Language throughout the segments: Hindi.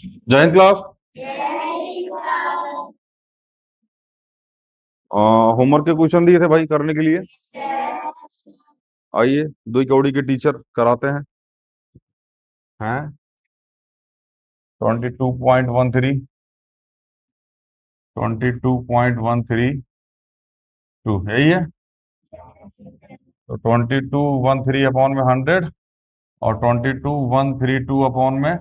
जय हिंद क्लास। होमवर्क के क्वेश्चन दिए थे भाई करने के लिए। आइए दो कौड़ी के टीचर कराते हैं। हैं 22.13, 22.132 यही है। तो 22,132 अपॉन में 100 और 22,132 अपॉन में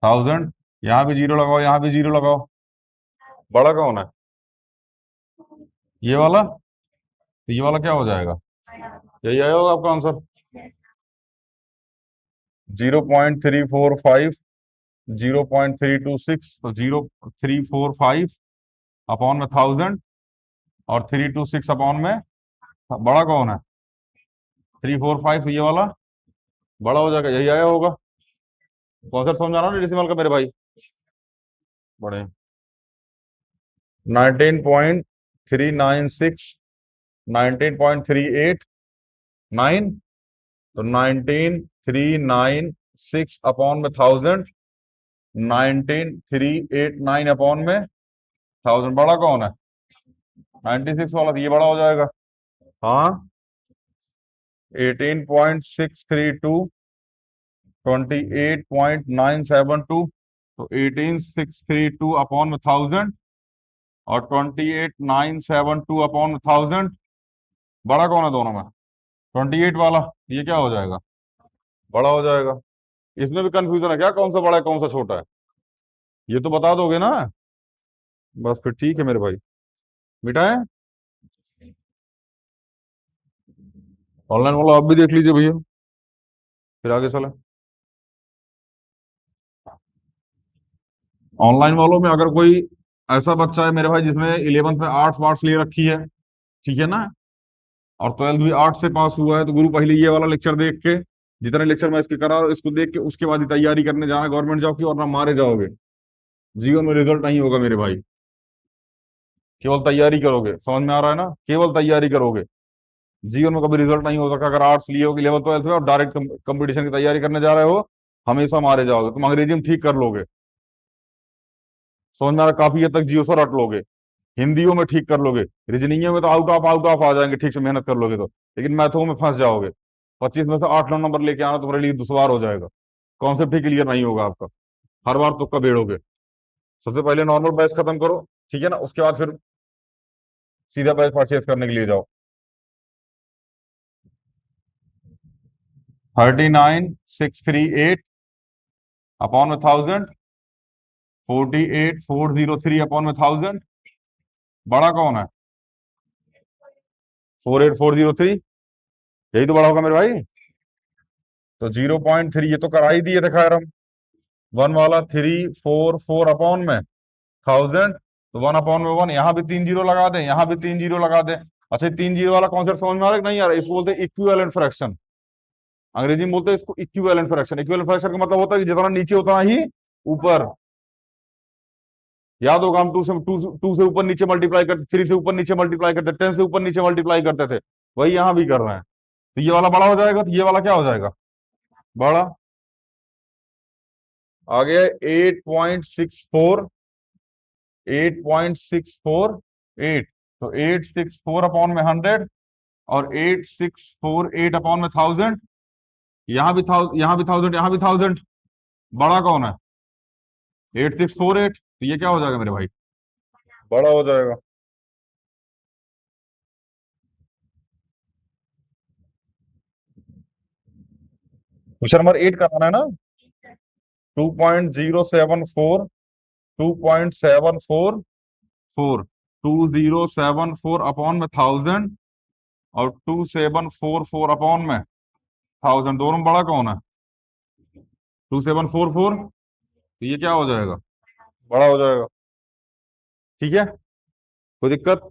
1000। यहाँ भी जीरो लगाओ, यहाँ भी जीरो लगाओ। बड़ा कौन है? ये वाला। तो ये वाला क्या हो जाएगा? यही आया होगा आपका आंसर। 0.345, 0.326, तो 0.345 अपॉन में 1000 और 326 अपॉन में बड़ा कौन है? 345, तो ये वाला बड़ा हो जाएगा, यही आया होगा। कॉन्सेप्ट समझ आ रहा है डेसिमल का मेरे भाई? बड़े 19.396, 19.389, तो 19396 अपॉन में 1000, 19389 अपॉन में 1000। बड़ा कौन है? 96 वाला, तो ये बड़ा हो जाएगा। हाँ 18.632, 28.972, तो 18632 अपॉन में 1000 और 28,972 अपॉन में 1000। बड़ा कौन है दोनों में? 28 वाला, ये क्या हो जाएगा? बड़ा हो जाएगा। इसमें भी कंफ्यूजन है क्या, कौन सा बड़ा है कौन सा छोटा है? ये तो बता दोगे ना? बस फिर ठीक है मेरे भाई। मिटाए। ऑनलाइन वाला आप भी देख लीजिए भैया, फिर आगे चले। ऑनलाइन वालों में अगर कोई ऐसा बच्चा है मेरे भाई जिसने 11th में आर्ट्स वार्ट्स ले रखी है, ठीक है ना, और 12th भी आर्ट्स से पास हुआ है, तो गुरु पहले ये वाला लेक्चर देख के, जितने लेक्चर मैं इसके करा इसको देख के उसके बाद ही तैयारी करने जाना गवर्नमेंट जॉब की, और ना मारे जाओगे। जीवन में रिजल्ट नहीं होगा मेरे भाई। केवल तैयारी करोगे, समझ में आ रहा है ना? केवल तैयारी करोगे, जीवन में कभी रिजल्ट नहीं हो सकता। अगर आर्ट्स लिए हो कि 11th 12th में और डायरेक्ट कंपटीशन की तैयारी करने जा रहे हो, हमेशा मारे जाओगे। तुम अंग्रेजी में ठीक कर लोगे, समझ में आ रहा है? काफी हद तक जियो से रट लोगे, हिंदियों में ठीक कर लोगे, रीजनिंग में तो आउट ऑफ आ जाएंगे ठीक से मेहनत कर लोगे तो। लेकिन मैथों में फंस जाओगे। 25 में से 8-9 नंबर लेके आना तुम्हारे लिए दुश्वार हो जाएगा। कॉन्सेप्ट ही क्लियर नहीं होगा आपका, हर बार तुक्का बेड़ोगे। सबसे पहले नॉर्मल बैच खत्म करो, ठीक है ना, उसके बाद फिर सीधा बैच परचेज करने के लिए जाओ। 39,638 अपॉन में 1000, 48,403 अपॉन में 1000। बड़ा कौन है? 48,403, यही तो बड़ा होगा मेरे भाई। तो 0.3 ये तो करा ही दिए थे खैर हम। 1 वाला 344 अपॉन में 1000, तो 1/1, यहाँ भी 3 जीरो लगा दें, यहाँ भी 3 जीरो लगा दें। अच्छा 3 जीरो वाला कॉन्सेप्ट समझ में आ रहा है कि नहीं आ रहा है? इसको बोलते हैं इक्विवेलेंट फ्रैक्शन। अंग्रेजी में बोलते हैं इसको इक्विवेलेंट फ्रैक्शन। इक्विवेलेंट फ्रैक्शन का मतलब होता है कि जितना नीचे उतना ही ऊपर। याद होगा हम टू से ऊपर नीचे मल्टीप्लाई करते, 3 से ऊपर नीचे मल्टीप्लाई करते, 10 से ऊपर नीचे मल्टीप्लाई करते थे। वही यहां भी कर रहे हैं। तो ये वाला बड़ा हो जाएगा, तो ये वाला क्या हो जाएगा? बड़ा। आ गया 8.64, 8.648, तो 864 अपॉन में 100 और 8648 अपॉन में 1000। यहाँ भी था, यहाँ भी 1000, यहाँ भी 1000। बड़ा कौन है? 8648, तो ये क्या हो जाएगा मेरे भाई? बड़ा हो जाएगा। क्वेश्चन नंबर 8 कराना है ना? 2.074, 2.744, 2074 अपॉन में 1000 और 2744 अपॉन में 1000, दोनों में बड़ा कौन है? 2744, तो ये क्या हो जाएगा? बड़ा हो जाएगा। ठीक है, कोई दिक्कत?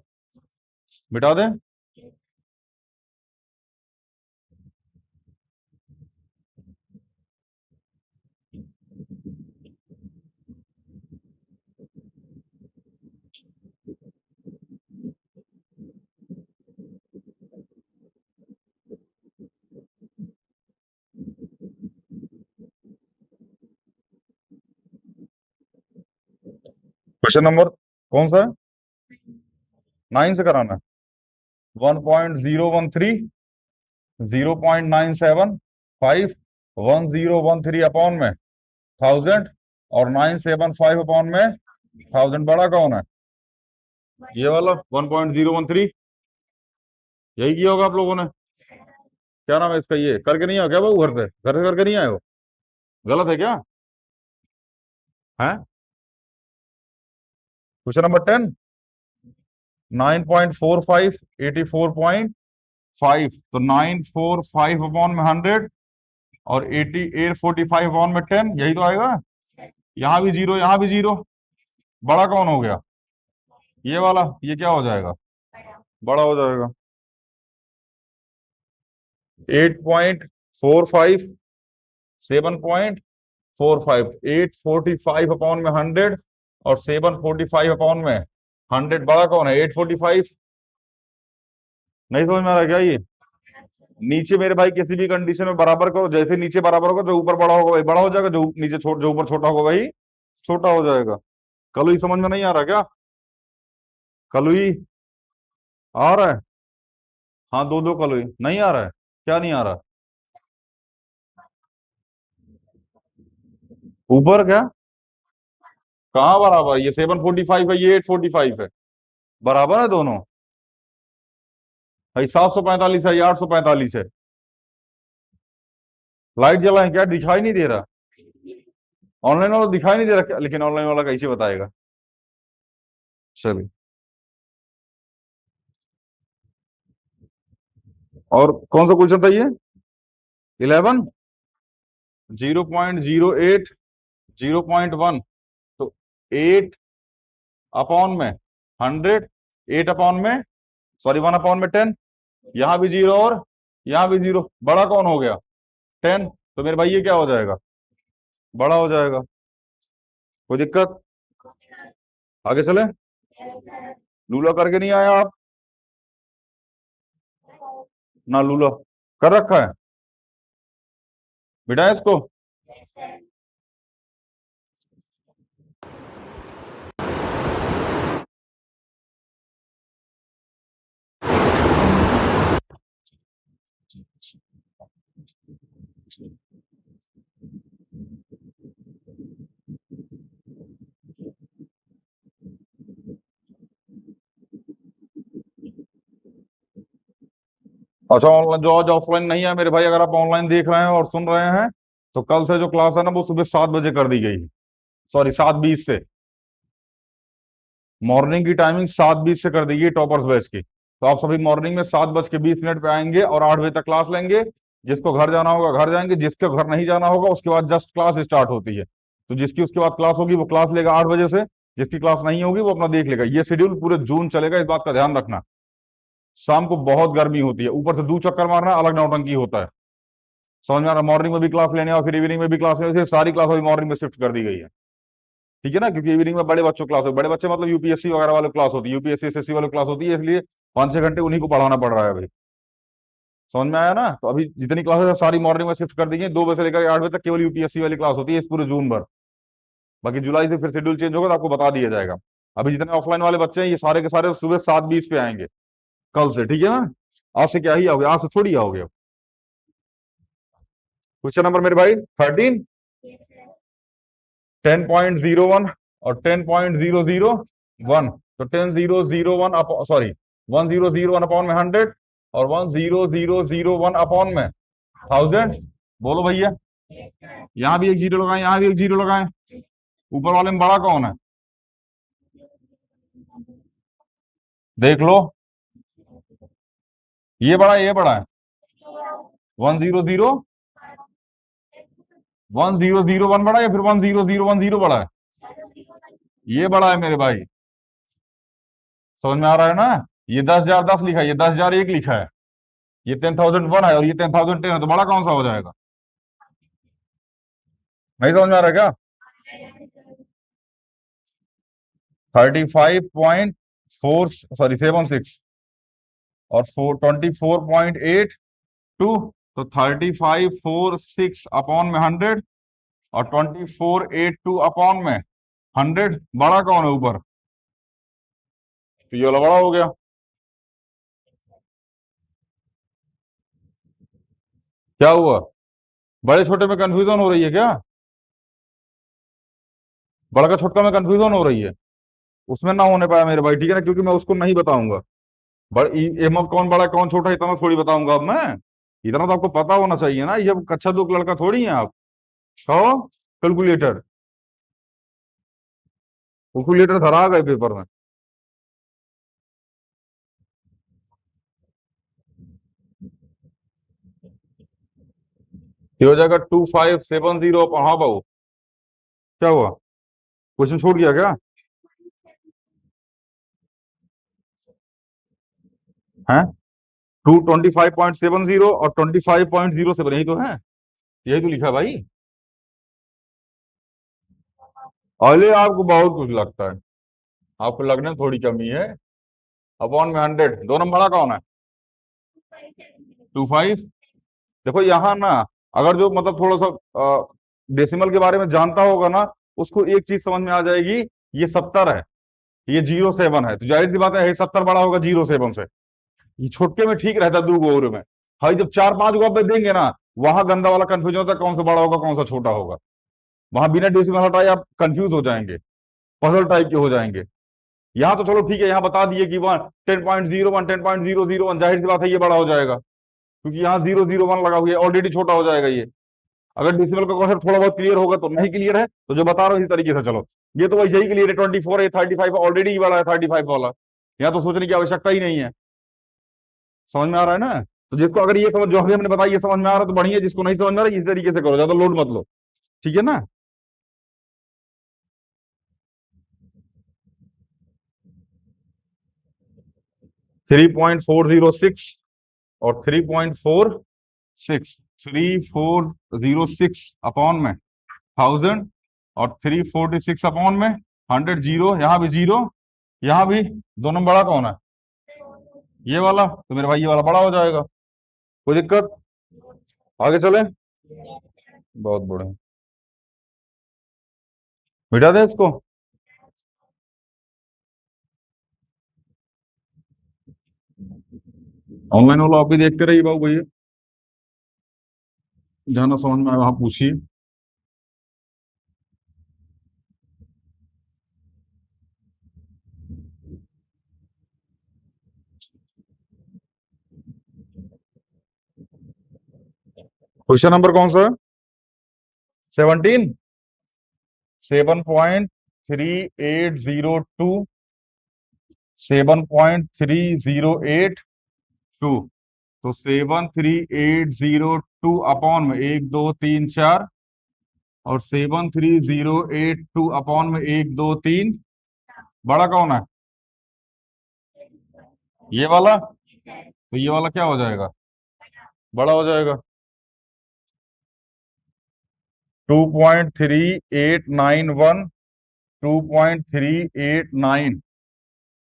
मिटा दें। क्वेश्चन नंबर कौन सा है? 9 से कराना है। 1.013 0.975 1013 अपॉन में 1000 और 975 अपॉन में 1000 बड़ा कौन है? ये वाला 1.013। यही किया होगा आप लोगों ने। क्या नाम है इसका? ये करके नहीं आया क्या बाबू? घर से करके नहीं आए हो? गलत है क्या? है क्वेश्चन नंबर 10। 9.45 84.5 तो 945 अपॉन में 100 और 845 अपॉन में 10, यही तो आएगा। यहाँ भी जीरो, यहाँ भी जीरो, बड़ा कौन हो गया? ये वाला। ये क्या हो जाएगा? बड़ा हो जाएगा। 8.45 7.45 845 अपॉन में 100 और 745 अपॉन में 100 बड़ा कौन है? 845। नहीं समझ में आ रहा क्या ये? नीचे मेरे भाई किसी भी कंडीशन में बराबर करो, जैसे नीचे बराबर होगा जो ऊपर बड़ा होगा वही बड़ा हो जाएगा, जो नीचे जो ऊपर छोटा होगा वही छोटा हो जाएगा। कल ही समझ में नहीं आ रहा क्या? कल ही आ रहा है? हाँ, दो दो कल ही नहीं आ रहा है। क्या नहीं आ रहा? ऊपर क्या? कहाँ बराबर? ये 745 है, ये 845 है, बराबर है दोनों भाई। 745 है, ये 845 है। लाइट जलाएं क्या? दिखाई नहीं दे रहा? ऑनलाइन वाला दिखाई नहीं दे रहा क्या? लेकिन ऑनलाइन वाला कैसे बताएगा? चलिए, और कौन सा क्वेश्चन था ये? 11। 0.08 0.1 तो 8 अपॉन में 100, 8 अपॉन में, सॉरी 1 अपॉन में 10, यहां भी जीरो और यहां भी जीरो, बड़ा कौन हो गया? 10। तो मेरे भाई ये क्या हो जाएगा? बड़ा हो जाएगा। कोई दिक्कत? आगे चले। लूला करके नहीं आया आप? ना लूला कर रखा है बेटा इसको। अच्छा, ऑनलाइन जो आज ऑफलाइन नहीं है मेरे भाई, अगर आप ऑनलाइन देख रहे हैं और सुन रहे हैं तो कल से जो क्लास है ना वो सुबह 7 बजे कर दी गई है। सॉरी, 7:20 से। मॉर्निंग की टाइमिंग 7:20 से कर दी गई टॉपर्स बैच की। तो आप सभी मॉर्निंग में 7:20 पे आएंगे और 8 बजे तक क्लास लेंगे। जिसको घर जाना होगा घर जाएंगे, जिसके घर नहीं जाना होगा उसके बाद जस्ट क्लास स्टार्ट होती है। तो जिसकी उसके बाद क्लास होगी वो क्लास लेगा 8 बजे से, जिसकी क्लास नहीं होगी वो अपना देख लेगा। ये शेड्यूल पूरे जून चलेगा, इस बात का ध्यान रखना। शाम को बहुत गर्मी होती है, ऊपर से 2 चक्कर मारना अलग नौटंकी होता है। समझ में आ रहा? मॉर्निंग में भी क्लास लेने और फिर इवनिंग में भी क्लास लेने, सारी क्लास अभी मॉर्निंग में शिफ्ट कर दी गई है। ठीक है ना? क्योंकि इवनिंग में बड़े बच्चों क्लास है, बड़े बच्चे मतलब यूपीएससी वगैरह वाले क्लास होती है, यूपीएससी एसएससी वाली क्लास होती है, इसलिए 5-6 घंटे उन्हीं को पढ़ाना पड़ रहा है अभी। समझ में आया ना? तो अभी जितनी क्लासेस है सारी मॉर्निंग में शिफ्ट कर दी गई। 2 बजे से लेकर 8 बजे तक केवल यूपीएससी वाली क्लास होती है इस पूरे जून भर। बाकी जुलाई से फिर शेड्यूल चेंज होगा तो आपको बता दिया जाएगा। अभी जितने ऑफलाइन वाले बच्चे हैं ये सारे के सारे सुबह 7:20 पे आएंगे कल से। ठीक है ना? आज से क्या ही आओगे, आज से थोड़ी आओगे। क्वेश्चन नंबर मेरे भाई 13। 10.01 और 10.001 तो 10,001 सॉरी 1001 अपॉन में 100 और 10001 अपॉन में 1000। बोलो भैया। यहां भी एक जीरो लगाए, यहां भी एक जीरो लगाए। ऊपर वाले में बड़ा कौन है? देख लो। ये बड़ा है, ये बड़ा है। 100 1 बड़ा है या फिर 100 1 0 बड़ा है? ये बड़ा है मेरे भाई। समझ में आ रहा है ना? ये 10,010 लिखा है, ये 10,001 लिखा है, ये 10,001 है और ये 10,010 है, तो बड़ा कौन सा हो जाएगा? नहीं समझ में आ रहा है क्या? 35.4 सॉरी 76 और 24.82 तो 3546 अपॉन में 100 और 2482 अपॉन में 100 बड़ा कौन है ऊपर? तो ये वाला बड़ा हो गया। क्या हुआ? बड़े छोटे में कंफ्यूजन हो रही है क्या? बड़ा का छोटका में कंफ्यूजन हो रही है? उसमें ना होने पाया मेरे भाई, ठीक है ना, क्योंकि मैं उसको नहीं बताऊंगा। एम कौन बड़ा है, कौन छोटा है, इतना थोड़ी बताऊंगा अब मैं। इतना तो आपको पता होना चाहिए ना, ये कक्षा दो का लड़का थोड़ी है आप। कहो कैलकुलेटर। कैलकुलेटर धरा गए पेपर में। ये हो जाएगा 2570। हाँ बाबू, क्या हुआ? क्वेश्चन छूट गया क्या? है 225.70 और 25.07, यही तो है। यही तो लिखा है भाई। अरे आपको बहुत कुछ लगता है, आपको लगने में थोड़ी कमी है। अपॉन में 100, दो नंबर बड़ा कौन है? 25। देखो यहाँ ना, अगर जो मतलब थोड़ा सा डेसिमल के बारे में जानता होगा ना, उसको एक चीज समझ में आ जाएगी। ये 70 है, ये 07 है, तो जाहिर सी बात है 70 बड़ा होगा 07 से। ये छोटके में ठीक रहता है, दो गो में। भाई जब चार पांच गो आप देंगे ना, वहां गंदा वाला कंफ्यूजन होता है, कौन सा बड़ा होगा कौन सा छोटा होगा। वहां बिना डेसिमल हटाए आप कंफ्यूज हो जाएंगे, पजल टाइप के हो जाएंगे। यहाँ तो चलो ठीक है, यहाँ बता दिए कि 10.01, 10.001, जाहिर सी बात है ये बड़ा हो जाएगा, क्योंकि यहाँ 001 लगा हुआ है, ऑलरेडी छोटा हो जाएगा ये। अगर डिसिमल का कॉन्सेप्ट थोड़ा बहुत क्लियर होगा तो, नहीं क्लियर है तो जो बता रहा हूँ इसी तरीके से चलो। ये तो वैसे ही क्लियर है, 24 है, 35 ऑलरेडी बड़ा है 35 वाला। यहाँ तो सोचने की आवश्यकता ही नहीं है। समझ में आ रहा है ना? तो जिसको अगर ये समझ, जो अभी हमने बताया, ये समझ में आ रहा है तो बढ़िया, जिसको नहीं समझ में आ रहा है इसी तरीके से करो, ज्यादा लोड मत लो। ठीक है ना? 3.406 और 3.46, 3406 अपॉन में 1000, और 346 अपॉन में 100, जीरो, यहाँ भी जीरो, यहाँ भी। दो नंबर बड़ा कौन है? ये वाला, तो मेरे भाई ये वाला बड़ा हो जाएगा। कोई दिक्कत? आगे चले। बहुत बड़े। मिटा दे इसको। ऑनलाइन वाला आप भी देखते रहिए बाबू भैया, जहाँ ना समझ में आए वहां पूछिए। क्वेश्चन नंबर कौन सा है? 17। 7.3802, 7.3082। तो 73802 अपॉन में 1 2 3 4, और 73082 अपॉन में 1 2 3। बड़ा कौन है? ये वाला, तो ये वाला क्या हो जाएगा? बड़ा हो जाएगा। 2.3891, 2.389।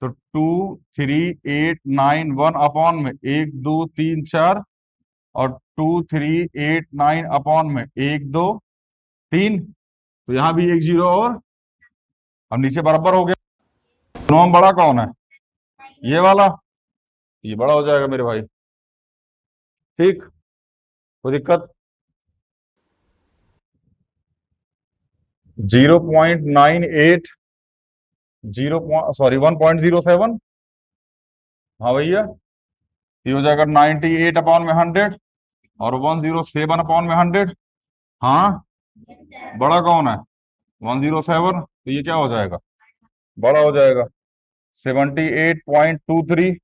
तो 23891 अपॉन में 1 2 3 4, और 2389 अपॉन में 1 2 3। तो यहाँ भी एक जीरो, और अब नीचे बराबर हो गया। नौ बड़ा कौन है? ये वाला। ये बड़ा हो जाएगा मेरे भाई। ठीक। कोई दिक्कत? 0.98, जीरो, सॉरी 1.07। हाँ भैया, ये हो जाएगा 98 अपॉन में 100, और 107 अपॉन में 100। हाँ, बड़ा कौन है? 107, तो ये क्या हो जाएगा? बड़ा हो जाएगा। 78.23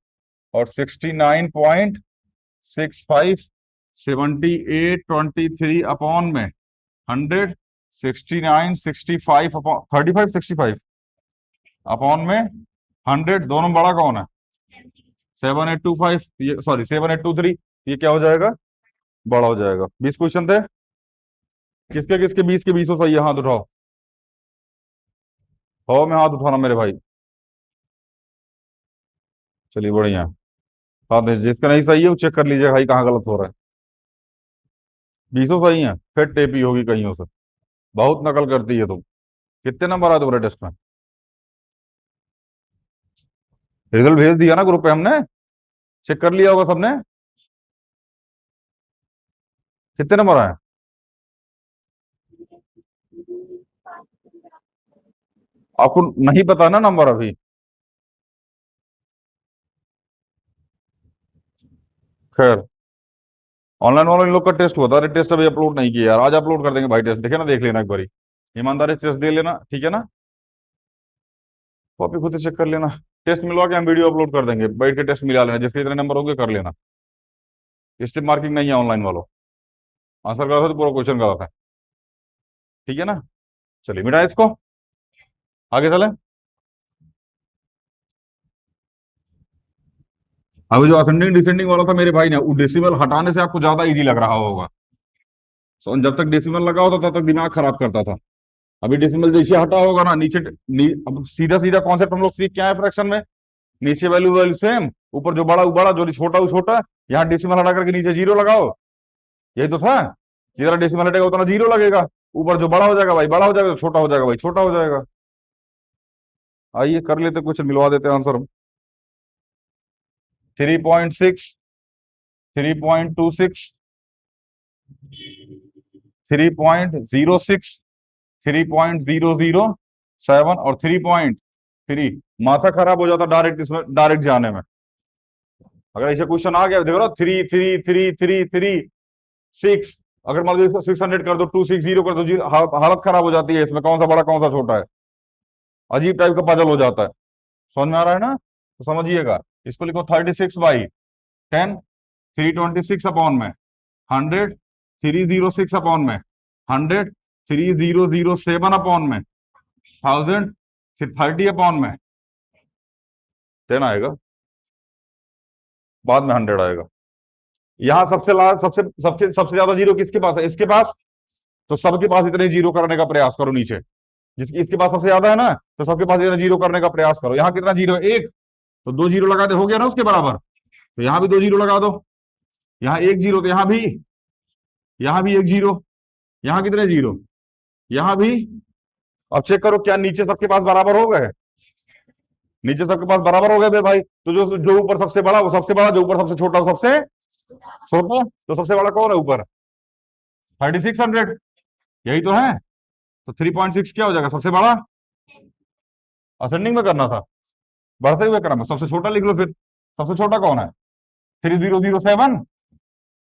और 69.65। 7823 अपॉन में 100, 6965 अपॉन 3565 अपॉन में 100। दोनों बड़ा कौन है? 7825, ये सॉरी 7823, ये क्या हो जाएगा? बड़ा हो जाएगा। 20 क्वेश्चन थे, किसके किसके 20 के 20 सही है? हाथ उठाओ। हो में हाथ उठाना मेरे भाई। चलिए बढ़िया। हाथ जिसका नहीं सही है वो चेक कर लीजिएगा भाई कहाँ गलत हो रहा है। 20 सही है, फिर टेपी होगी कहीं से। बहुत नकल करती है तुम। कितने नंबर आए तुम्हारे टेस्ट में? रिजल्ट भेज दिया ना ग्रुप पे हमने, चेक कर लिया होगा सबने। कितने नंबर आए? आपको नहीं पता ना नंबर अभी? खैर, ऑनलाइन वाला इन लोग का टेस्ट हुआ था। अरे टेस्ट अभी अपलोड नहीं किया यार, आज अपलोड कर देंगे भाई टेस्ट, देखे ना, देख लेना एक बारी, ईमानदारी से टेस्ट दे लेना, ठीक है ना? कॉपी खुद से चेक कर लेना। टेस्ट मिलवा के हम वीडियो अपलोड कर देंगे, बैठ के टेस्ट मिला लेना, जिसके इतने नंबर होंगे कर लेना। स्टिप मार्किंग नहीं है ऑनलाइन वालों। आंसर गलत है तो पूरा क्वेश्चन गलत है, ठीक है ना? चलिए मिटा इसको, आगे चले। अभी जो असेंडिंग डिसेंडिंग वाला था मेरे भाई ने, वो डेसिमल हटाने से आपको ज्यादा इजी लग रहा होगा। जब तक डेसिमल लगा होता तब तक दिमाग खराब करता था। अभी डेसिमल जैसे हटा होगा ना नीचे, अब सीधा सीधा कॉन्सेप्ट हम लोग सीख क्या है फ्रैक्शन में, नीचे वैल्यू वैल्यू सेम, ऊपर जो बड़ा वो बड़ा, जो छोटा वो छोटा। यहाँ डेसिमल हटा करके नीचे जीरो लगाओ, यही तो था। जितना डेसिमल हटेगा उतना जीरो लगेगा, ऊपर जो बड़ा हो जाएगा भाई बड़ा हो जाएगा, छोटा हो जाएगा भाई छोटा हो जाएगा। आइए कर लेते, कुछ मिलवा देते आंसर हम। 3.6, 3.26, 3.06, 3.007 और 3.3। माथा खराब हो जाता डायरेक्ट इसमें, डायरेक्ट जाने में। अगर ऐसा क्वेश्चन आ गया, देखो ना, 3 3 3 3 3 6, अगर मान लो इसको 600 कर दो, 260 कर दो, हालत खराब हो जाती है इसमें, कौन सा बड़ा कौन सा छोटा है, अजीब टाइप का पजल हो जाता है। समझ में आ रहा है ना? तो समझिएगा, इसको लिखो 36/10, 326 अपॉन में 100, 306 अपॉन में 100, 3007 अपॉन में 1000, फिर 30 अपॉन में 10 आएगा, बाद में 100 आएगा। यहां सबसे लास्ट, सबसे सबसे सबसे ज्यादा जीरो किसके पास है? इसके पास। तो सबके पास इतने जीरो करने का प्रयास करो नीचे, जिसकी इसके पास सबसे ज्यादा है ना, तो सबके पास इतना जीरो करने का प्रयास करो। यहाँ कितना जीरो है? एक। तो दो जीरो लगा दे, हो गया ना उसके बराबर। तो यहाँ भी दो जीरो लगा दो, यहाँ एक जीरो, तो यहाँ भी एक जीरो, यहाँ कितने जीरो? यहाँ भी। अब चेक करो क्या नीचे सबके पास बराबर हो गए? नीचे सबके पास बराबर हो गए बे भाई। तो जो जो ऊपर सबसे बड़ा वो सबसे बड़ा, जो ऊपर सबसे छोटा वो सबसे छोटा। तो सबसे बड़ा कौन है ऊपर? 3600, यही तो है। तो 3.6 क्या हो जाएगा? सबसे बड़ा। असेंडिंग में करना था, बढ़ते हुए क्रम में सबसे छोटा लिख लो फिर। सबसे छोटा कौन है? 3007।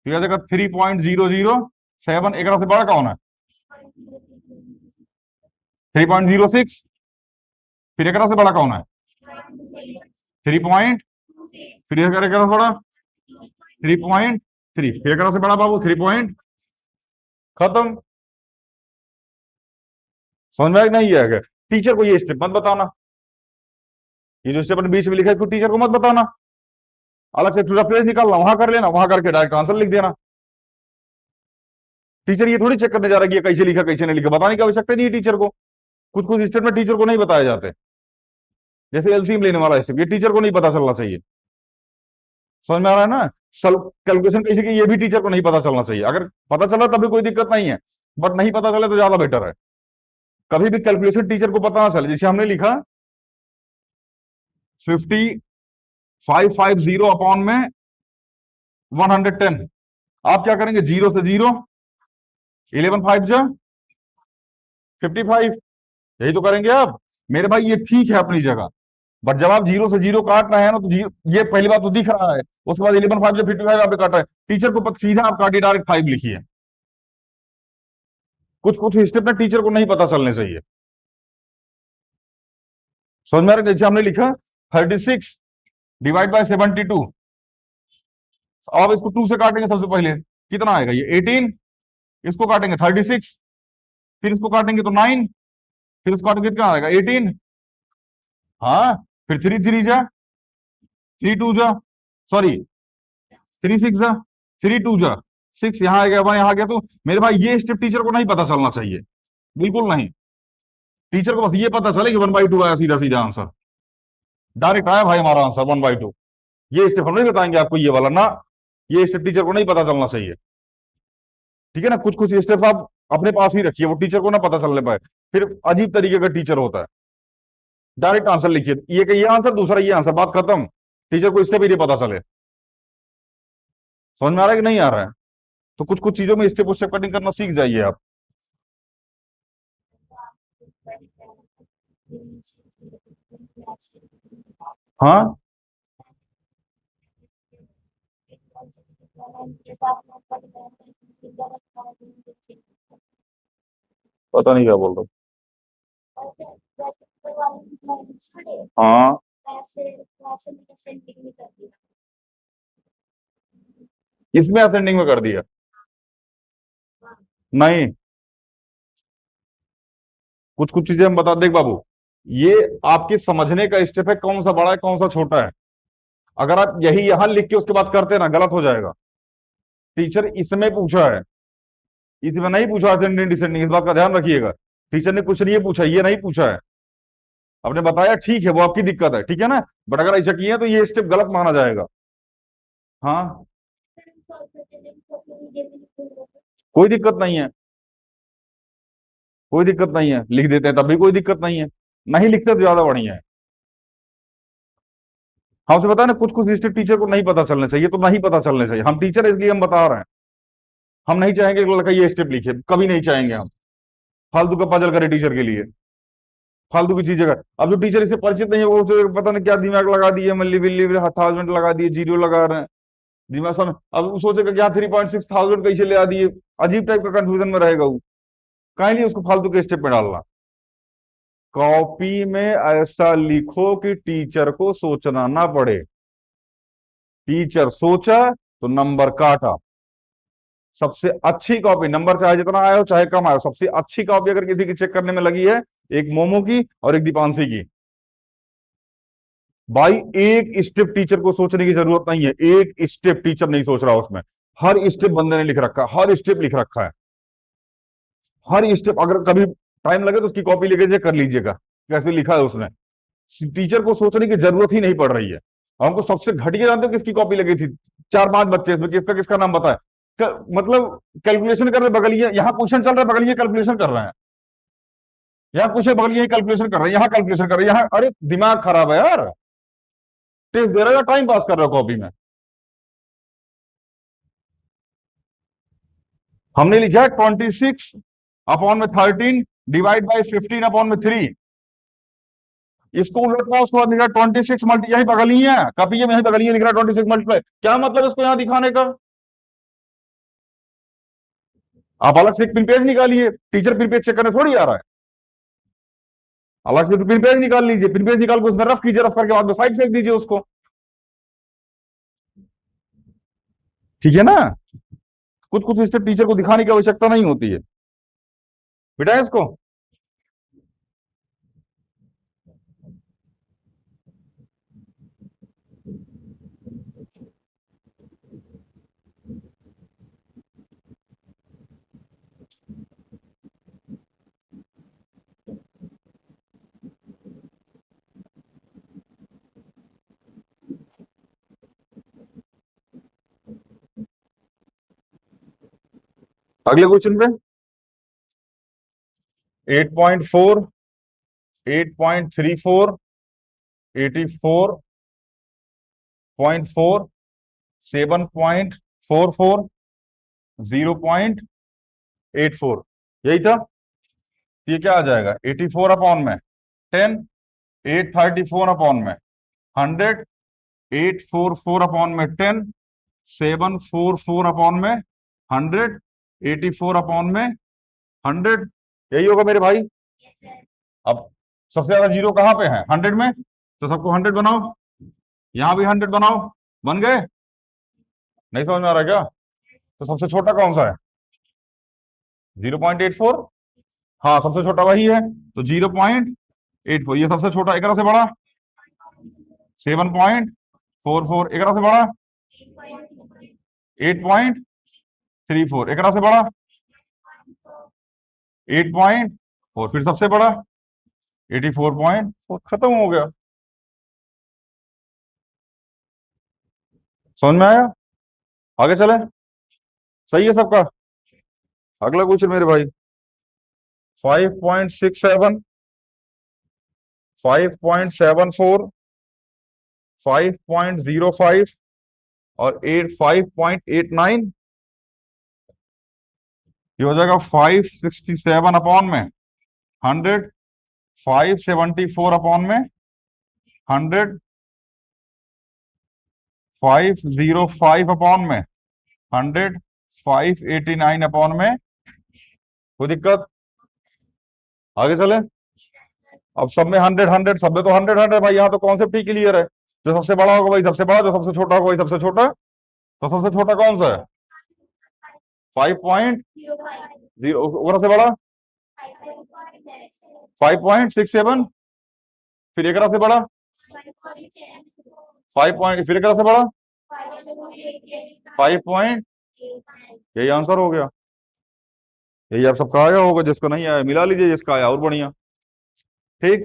ठीक है, जगह 3.007, एक से बड़ा कौन है? 3.06। फिर एक से बड़ा कौन है? 3 फिर एक से बड़ा 3.3, फिर एक से बड़ा बाबू 3 खत्म। समझ में नहीं है? अगर टीचर को ये स्टेप मत बताना, ये जो स्टेप बीच में लिखा है इसको टीचर को मत बताना, अलग से पूरा पेज निकालना, वहां कर लेना, वहां करके डायरेक्ट आंसर लिख देना। टीचर ये थोड़ी चेक करने जा रहा है कि ये कैसे लिखा कैसे नहीं लिखा, बताने की आवश्यकता नहीं है टीचर को। कुछ कुछ स्टेटमेंट टीचर को नहीं बताए जाते, जैसे एलसीएम लेने वाला स्टेप, ये टीचर को नहीं पता चलना चाहिए। समझ में आ रहा है ना? कैलकुलेशन कैसे की, ये भी टीचर को नहीं पता चलना चाहिए। अगर पता चला तभी कोई दिक्कत नहीं है, बट नहीं पता चले तो ज्यादा बेटर है। कभी भी कैलकुलेशन टीचर को पता ना चले। जैसे हमने लिखा 5550 अपॉन में 110, आप क्या करेंगे? जीरो से जीरो, 11 5 जा 55, यही तो करेंगे आप। मेरे भाई ये ठीक है अपनी जगह, बट जब आप जीरो से जीरो काट रहे हैं ना, तो ये पहली बात तो दिख रहा है, उसके बाद 11 5 जब 55 आप काट रहे हैं, टीचर को सीधा आप काटिए, डायरेक्ट 5 लिखिए। कुछ कुछ स्टेप में टीचर को नहीं पता चलने चाहिए। समझ में आ रहा है? जैसे हमने लिखा 36 डिवाइड बाय 72, अब इसको 2 से काटेंगे सबसे पहले, कितना आएगा? ये 18। इसको काटेंगे 36, फिर इसको काटेंगे तो 9, फिर इसको काटेंगे कितना आएगा? 18। हाँ, फिर 3 3 जा 3 2 जा, सॉरी 3 6 जा 3 2 जा 6, यहाँ आ गया भाई, यहाँ आ गया। तो मेरे भाई ये स्टेप टीचर को नहीं पता चलना चाहिए, बिल्कुल नहीं। टीचर को बस ये पता चले कि 1/2 आया, सीधा सीधा आंसर डायरेक्ट आया भाई हमारा आंसर 1/2। ये स्टेप हम नहीं बताएंगे आपको, ये वाला ना, ये स्टेप टीचर को नहीं पता चलना चाहिए, ठीक है ना? कुछ कुछ स्टेप आप अपने पास ही रखिए, वो टीचर को ना पता चलने पाए, फिर अजीब तरीके का टीचर होता है। डायरेक्ट आंसर लिखिए, ये का ये आंसर, दूसरा ये आंसर, बात खत्म। टीचर को इससे भी नहीं पता चले। समझ में आ रहा है कि नहीं आ रहा है? तो कुछ कुछ चीजों में स्टेप स्टेप कटिंग करना सीख जाइए आप। हाँ, पता नहीं क्या बोल रहा हूँ। हाँ, इसमें असेंडिंग में कर दिया? नहीं, कुछ कुछ चीजें हम बता, देख बाबू, ये आपके समझने का स्टेप है, कौन सा बड़ा है कौन सा छोटा है। अगर आप यही यहां लिख के उसके बाद करते ना, गलत हो जाएगा। टीचर इसमें पूछा है, इसमें नहीं पूछा असेंडिंग डिसेंडिंग, इस बात का ध्यान रखिएगा। टीचर ने कुछ नहीं पूछा, ये नहीं पूछा है। आपने बताया ठीक है, वो आपकी दिक्कत है, ठीक है ना, बट अगर ऐसा किए तो ये स्टेप गलत माना जाएगा। हाँ, कोई दिक्कत नहीं है, कोई दिक्कत नहीं है, लिख देते हैं तब भी कोई दिक्कत नहीं है, नहीं लिखते तो ज्यादा बढ़िया है। हमसे बताया ना, कुछ कुछ स्टेप टीचर को नहीं पता चलना चाहिए, तो नहीं पता चलना चाहिए, हम टीचर हैं, इसलिए हम बता रहे हैं। हम नहीं चाहेंगे कि लड़का ये स्टेप लिखे, कभी नहीं चाहेंगे हम, फालतू का पजल करे टीचर के लिए, फालतू की चीजें कर। अब जो टीचर इससे परिचित नहीं है, वो पता नहीं क्या दिमाग लगा दिए, मल्ली बिल्ली 1000 लगा दिए, जीरो लगा रहे हैं, दिमाग समय, अब वो सोचेगा कि यहाँ 3.6 थाउजेंड कैसे ले आ दिए, अजीब टाइप का कंफ्यूजन में रहेगा वो। कहीं नहीं उसको फालतू के स्टेप में डालना। कॉपी में ऐसा लिखो कि टीचर को सोचना ना पड़े। टीचर सोचा तो नंबर काटा। सबसे अच्छी कॉपी, नंबर चाहे जितना आया हो चाहे कम आया हो, सबसे अच्छी कॉपी अगर किसी की चेक करने में लगी है, एक मोमो की और एक दीपांशी की। भाई एक स्टेप टीचर को सोचने की जरूरत नहीं है, एक स्टेप टीचर नहीं सोच रहा उसमें, हर स्टेप बंदे ने लिख रखा है, हर स्टेप लिख रखा है, हर स्टेप। अगर कभी टाइम लगे तो उसकी कॉपी लेके चेक कर लीजिएगा कैसे लिखा है उसने। टीचर को सोचने की जरूरत ही नहीं पड़ रही है। हमको सबसे घटिया जानते हो किसकी कॉपी लगी थी? 4-5 बच्चे, इसमें किसका किसका नाम बताए? मतलब कैलकुलेशन कर रहे बगल, ये यहाँ क्वेश्चन चल रहा है, बगल ये कैलकुलेशन कर रहे हैं, यहाँ पूछे बगल ये कैलकुलेशन कर रहे हैं, यहाँ कैलकुलेशन कर रहे हैं, यहाँ, अरे दिमाग खराब है यार। टेस्ट दे रहा है, टाइम पास कर रहे हो कॉपी में। हमने लिखा है 26/13 डिवाइड बाई 15/3। इसको उलटना, उसके बाद लिखा 26 मल्टी, यही बगल ही है, काफी में यही बगल ही लिख रहा है 26 मल्टीप्लाई, क्या मतलब इसको यहां दिखाने का? आप अलग से एक पिन पेज निकालिए, टीचर पिन पेज चेक करने थोड़ी आ रहा है। अलग से पिन पेज निकाल लीजिए, पिन पेज निकाल के उसमें रफ कीजिए, रफ करके बाद में साइड फेंक दीजिए उसको। ठीक है ना? कुछ कुछ स्टेप टीचर को दिखाने की आवश्यकता नहीं होती है, बेटा इसको। अगले क्वेश्चन पे 8.4, 8.34, 84.4, 7.44, 0.84, यही था। ये क्या आ जाएगा? 84/10, 834/10, 844/10, 744/100, 84/100, यही होगा मेरे भाई। अब सबसे ज्यादा जीरो कहाँ पे है? 100 में, तो सबको 100 बनाओ, यहां भी 100 बनाओ, बन गए? नहीं समझ में आ रहा क्या? तो सबसे छोटा कौन सा है? 0.84। हाँ, सबसे छोटा वही है, तो 0.84, ये सबसे छोटा, एक से बड़ा 7.44, एक से बड़ा 8.34, एक से बड़ा 8.4, फिर सबसे बड़ा 84.4, खत्म हो गया। समझ में आया? आगे चले? सही है सबका? अगला क्वेश्चन मेरे भाई, 5.67, 5.74, 5.05 और 5.89, ये हो जाएगा 567 अपॉन में 100, 574 अपॉन में 100, 505 अपॉन में 100, 589 अपॉन में। कोई दिक्कत? आगे चले। अब सब में 100 100, सब में तो 100 100 भाई, यहाँ तो कॉन्सेप्ट ही क्लियर है। जो सबसे बड़ा होगा वही सबसे बड़ा, जो सबसे छोटा होगा वही सबसे छोटा। तो सबसे छोटा कौन सा है? 5.0। ऊपर से बड़ा 5.67, फिर एक से बड़ा 5 फिर एक से बड़ा 5 यही आंसर हो गया। यही आप सबका आया होगा, जिसका नहीं आया मिला लीजिए, जिसका आया और बढ़िया। ठीक,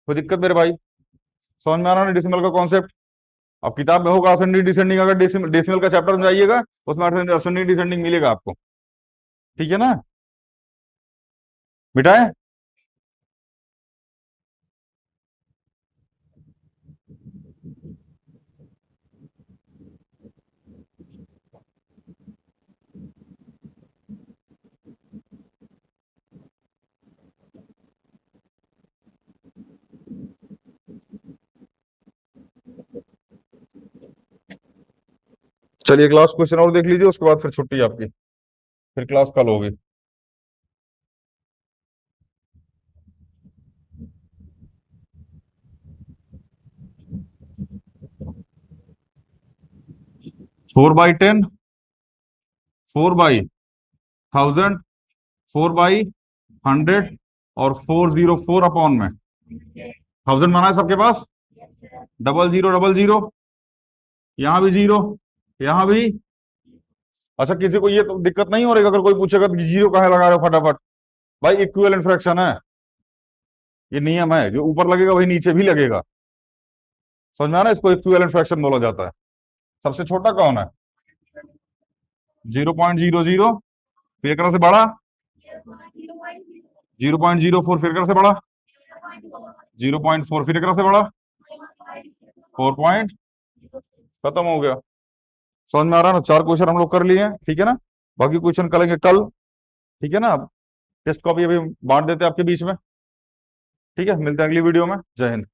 कोई दिक्कत मेरे भाई? समझ में आ रहा है डेसिमल का कॉन्सेप्ट? अब किताब में होगा असेंडिंग डिसेंडिंग, अगर डेसिमल का चैप्टर में जाइएगा उसमें असेंडिंग डिसेंडिंग मिलेगा आपको। ठीक है ना, मिटाए। चलिए क्लास क्वेश्चन और देख लीजिए, उसके बाद फिर छुट्टी आपकी, फिर क्लास कल होगी। फोर बाई 10, 4/1000, 4/100 और 404 अपॉन में 1000 माना है सबके पास। 00 00, यहाँ भी 0, यहाँ भी। अच्छा, किसी को ये तो दिक्कत नहीं हो रही अगर कोई पूछेगा कि 0 कहाँ लगा रहे हो फटाफट? भाई इक्विवेलेंट फ्रैक्शन है, ये नियम है, जो ऊपर लगेगा वही नीचे भी लगेगा। समझ में आ रहा है? इसको इक्विवेलेंट फ्रैक्शन बोला जाता है। सबसे छोटा कौन है? 0.00, फिर एक से बड़ा 0.04, फिर एक से बड़ा 0.4, फिर एक से बड़ा 4 पॉइंट। खत्म हो गया। समझ में आ रहा है ना? 4 क्वेश्चन हम लोग कर लिए हैं, ठीक है ना। बाकी क्वेश्चन करेंगे कल, ठीक है ना। टेस्ट कॉपी अभी बांट देते हैं आपके बीच में, ठीक है। मिलते हैं अगली वीडियो में। जय हिंद।